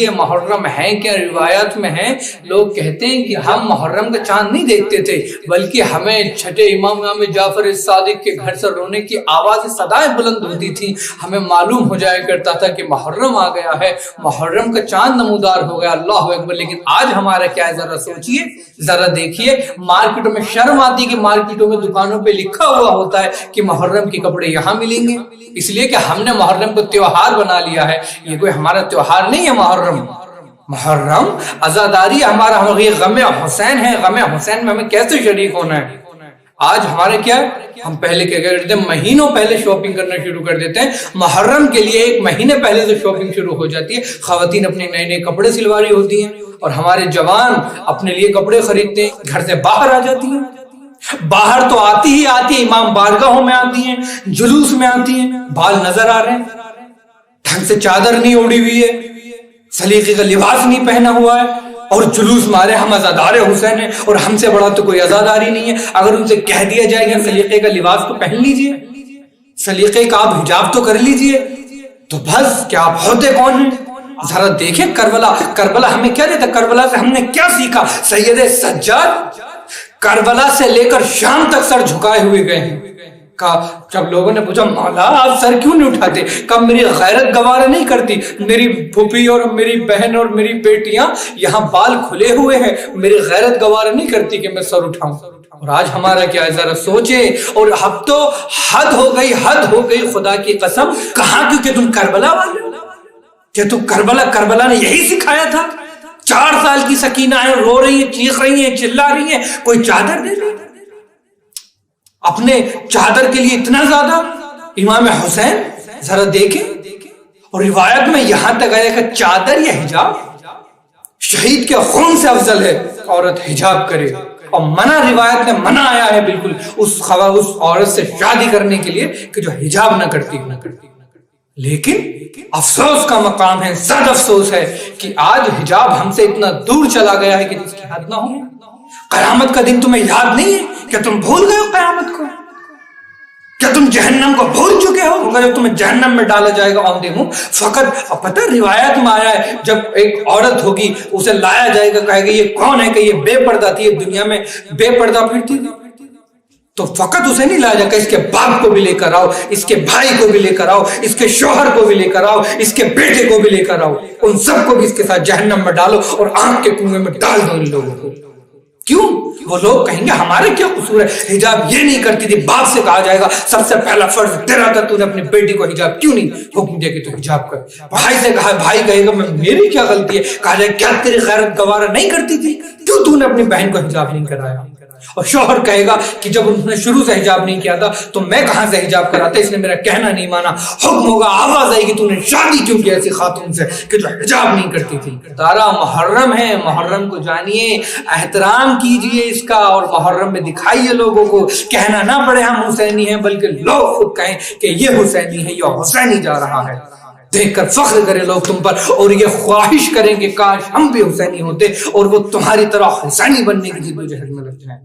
جانتی ہے محرم ہے کیا؟ روایات میں ہے، لوگ کہتے ہیں کہ ہم محرم کا چاند نہیں دیکھتے تھے، بلکہ ہمیں چھٹے امام جعفر صادق کے گھر سے رونے کی آواز صدائیں بلند ہوتی تھی، ہمیں معلوم ہو جایا کرتا تھا کہ محرم آ گیا ہے، محرم کا چاند نمودار ہو گیا، اللہ اکبر۔ لیکن آج ہمارا کیا ہے؟ ذرا سوچئے، ذرا دیکھیے، مارکیٹوں میں شرم آتی کہ مارکیٹوں میں دکانوں پہ لکھا ہوا ہوتا ہے کہ محرم کے کپڑے یہاں ملیں گے، اس لیے کہ ہم نے محرم کو تیوہار بنا لیا ہے۔ یہ کوئی ہمارا تیوہار نہیں ہے محرم عزاداری ہمارا، غم حسین ہے، غم حسین میں ہمیں کیسے شریک ہونا ہے؟ آج ہمارے کیا ہے؟ ہم پہلے کیا کرتے ہیں؟ مہینوں پہلے شاپنگ کرنا شروع کر دیتے ہیں، محرم کے لیے 1 مہینے پہلے سے شاپنگ شروع ہو جاتی ہے، خواتین اپنے نئے نئے کپڑے سلوا رہی ہوتی ہیں، اور ہمارے جوان اپنے لیے کپڑے خریدتے ہیں، گھر سے باہر آ جاتی ہیں، باہر تو آتی ہی آتی ہیں، امام بارگاہوں میں آتی ہیں، جلوس میں آتی ہیں، بال نظر آ رہے ہیں، ڈھنگ سے چادر نہیں اوڑی ہوئی ہے، سلیقے کا لباس نہیں پہنا ہوا ہے، اور جلوس مارے ہم عزادار حسین ہیں، اور ہم سے بڑا تو کوئی عزاداری نہیں ہے۔ اگر ان سے کہہ دیا جائے کہ سلیقے کا لباس تو پہن لیجئے، سلیقے کا آپ حجاب تو کر لیجئے، تو بس کیا آپ ہوتے کون ہیں؟ ذرا دیکھیں کربلا ہمیں کیا دیتا؟ کربلا سے ہم نے کیا سیکھا؟ سید سجاد کربلا سے لے کر شام تک سر جھکائے ہوئے گئے ہیں۔ جب لوگوں نے پوچھا مولا آپ سر کیوں نہیں اٹھاتے؟ کب میری غیرت گوارا نہیں کرتی، میری پھوپھی اور میری بہن اور میری بیٹیاں یہاں بال کھلے ہوئے ہیں، میری غیرت گوارا نہیں کرتی کہ میں سر اٹھاؤں۔ اور آج ہمارا کیا ہے؟ ذرا سوچے، اور اب تو حد ہو گئی خدا کی قسم۔ کہاں؟ کیونکہ تم کربلا والے ہو، کہ تم کربلا نے یہی سکھایا تھا؟ 4 سال کی سکینہ ہے، رو رہی ہیں، چیخ رہی ہیں، چلا رہی ہیں، کوئی چادر دے دے؟ اپنے چادر کے لیے اتنا زیادہ امام حسین، ذرا دیکھیں۔ اور روایت میں یہاں تک آیا کہ چادر یا حجاب شہید کے خون سے افضل ہے، عورت حجاب کرے، اور منع، روایت میں منع آیا ہے بالکل اس عورت سے شادی کرنے کے لیے کہ جو حجاب نہ کرتی۔ لیکن افسوس کا مقام ہے، زیادہ افسوس ہے کہ آج حجاب ہم سے اتنا دور چلا گیا ہے کہ جس کی حد نہ ہو۔ قیامت کا دن تمہیں یاد نہیں ہے؟ کیا تم بھول گئے ہو قیامت کو؟ کیا تم جہنم کو بھول چکے ہو؟ جب تمہیں جہنم میں ڈالا جائے گا اوندے منہ فقط، پتہ روایت میں آیا ہے جب ایک عورت ہوگی اسے لایا جائے گا، کہے گا یہ کون ہے؟ کہ یہ بے پردہ تھی، دنیا میں بے پردہ پھرتی تھی، تو فقط اسے نہیں لایا جائے گا، اس کے باپ کو بھی لے کر آؤ، اس کے بھائی کو بھی لے کر آؤ، اس کے شوہر کو بھی لے کر آؤ، اس کے بیٹے کو بھی لے کر آؤ، ان سب کو بھی اس کے ساتھ جہنم میں ڈالو اور آنکھ کے کنویں میں ڈال دو ان لوگوں کو۔ کیوں؟ وہ لوگ کہیں گے ہمارے کیا قصور ہے؟ حجاب یہ نہیں کرتی تھی، باپ سے کہا جائے گا سب سے پہلا فرض تیرا تھا، تو نے اپنی بیٹی کو حجاب کیوں نہیں حکم دیا کہ تو حجاب کر؟ بھائی سے کہا، بھائی کہے گا میری کیا غلطی ہے؟ کہا جائے کیا تیری غیرت گوارا نہیں کرتی تھی؟ کیوں تو نے اپنی بہن کو حجاب نہیں کرایا؟ اور شوہر کہے گا کہ جب انہوں نے شروع سے حجاب نہیں کیا تھا تو میں کہاں سے حجاب کراتا، اس نے میرا کہنا نہیں مانا۔ حکم ہوگا، آواز آئے گی تو نے شادی کیوں کی ایسی خاتون سے کہ جو حجاب نہیں کرتی تھی؟ تارا محرم ہے، محرم کو جانیے، احترام کیجئے اس کا، اور محرم میں دکھائیے لوگوں کو، کہنا نہ پڑے ہم حسینی ہیں، بلکہ لوگ خود کہیں کہ یہ حسینی ہے، یہ حسینی جا رہا ہے، دیکھ کر فخر کرے لوگ تم پر، اور یہ خواہش کریں کہ کاش ہم بھی حسینی ہوتے اور وہ تمہاری طرح حسینی بننے کی جدوجہد میں لگ جائیں۔